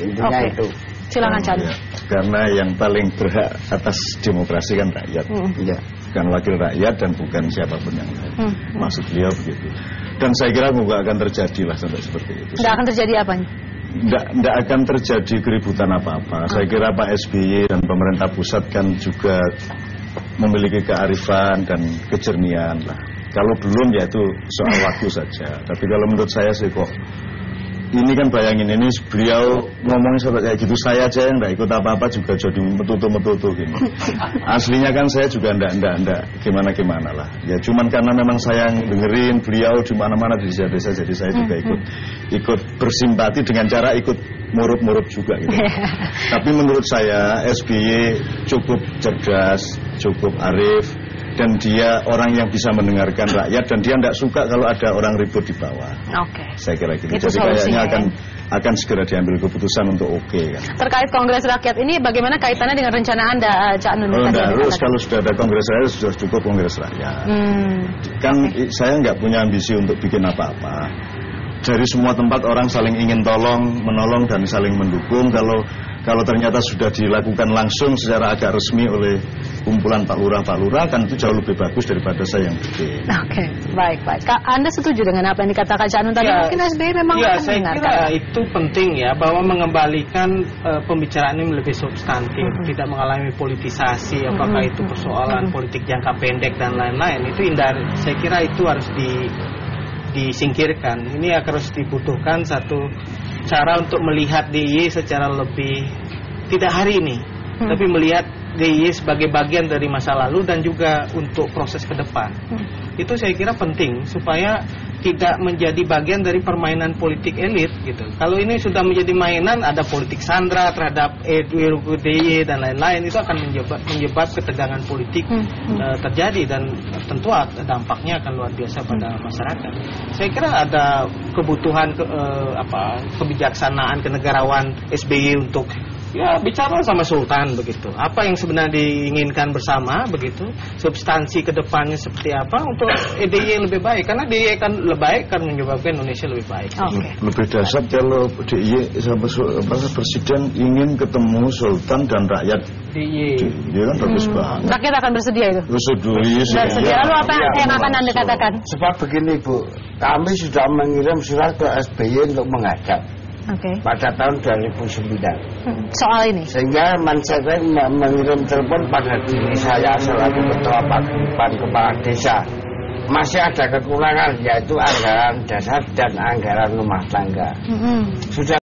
Intinya itu. Silakan Chan. Ya, karena yang paling berhak atas demokrasi kan rakyat. Iya. Bukan wakil rakyat dan bukan siapapun yang lain. Maksud beliau begitu. Dan saya kira nggak akan terjadi lah sampai seperti itu. Nggak akan terjadi apanya? Nggak akan terjadi keributan apa-apa. Saya kira Pak SBY dan pemerintah pusat kan juga memiliki kearifan dan kejernihan lah. Kalau belum ya itu soal waktu saja. Tapi kalau menurut saya sih kok ini kan bayangin ini beliau ngomong seperti kayak gitu, saya aja yang nggak ikut apa-apa juga jadi metutu gini. Aslinya kan saya juga ndak gimana lah. Ya cuman karena memang saya dengerin beliau di mana-mana di desa-desa, jadi saya juga ikut bersimpati dengan cara ikut murup juga gitu. Tapi menurut saya SBY cukup cerdas, cukup arif, dan dia orang yang bisa mendengarkan rakyat, dan dia tidak suka kalau ada orang ribut di bawah. Oke. Saya kira gitu. Itu jadi kayaknya ya? akan segera diambil keputusan untuk kan. Terkait Kongres Rakyat ini bagaimana kaitannya dengan rencana Anda, Cak Nun? Harus kalau sudah ada Kongres Rakyat sudah cukup Kongres Rakyat. Kan saya nggak punya ambisi untuk bikin apa-apa. Dari semua tempat orang saling ingin menolong dan saling mendukung. Kalau ternyata sudah dilakukan langsung secara agak resmi oleh kumpulan Pak Lurah kan itu jauh lebih bagus daripada saya yang bikin. Oke, baik. Anda setuju dengan apa yang dikatakan Cak Nun tadi? Ya, mungkin SBY memang ya, akan saya mendengarkan. kira itu penting ya, bahwa mengembalikan pembicaraan ini lebih substantif, tidak mengalami politisasi, apakah itu persoalan politik jangka pendek dan lain-lain. Itu saya kira itu harus disingkirkan. Ini harus dibutuhkan satu cara untuk melihat DIY secara lebih, tidak hari ini, tapi melihat DIY sebagai bagian dari masa lalu dan juga untuk proses ke depan. Itu saya kira penting supaya tidak menjadi bagian dari permainan politik elit gitu. Kalau ini sudah menjadi mainan, ada politik sandra terhadap DIY dan lain-lain, itu akan menyebab ketegangan politik terjadi, dan tentu dampaknya akan luar biasa pada masyarakat. Saya kira ada kebutuhan kebijaksanaan, kenegarawan SBY untuk ya bicara sama Sultan begitu. Apa yang sebenarnya diinginkan bersama begitu. Substansi kedepannya seperti apa untuk DIY lebih baik. Karena DIY kan lebih baik kan menyebabkan Indonesia lebih baik. Lebih dahsyat kalau DIY sama Presiden ingin ketemu Sultan dan rakyat. DIY kan bagus banget. Rakyat akan bersedia itu? Bersedia. Lalu apa yang akan Anda katakan? Sebab begini Bu, kami sudah mengirim surat ke SBY untuk menghadap. Pada tahun 2009 soal ini, sehingga saya mengirim telepon pada diri saya selaku ketua paguyuban kepala desa. Masih ada kekurangan, yaitu anggaran dasar dan anggaran rumah tangga. Sudah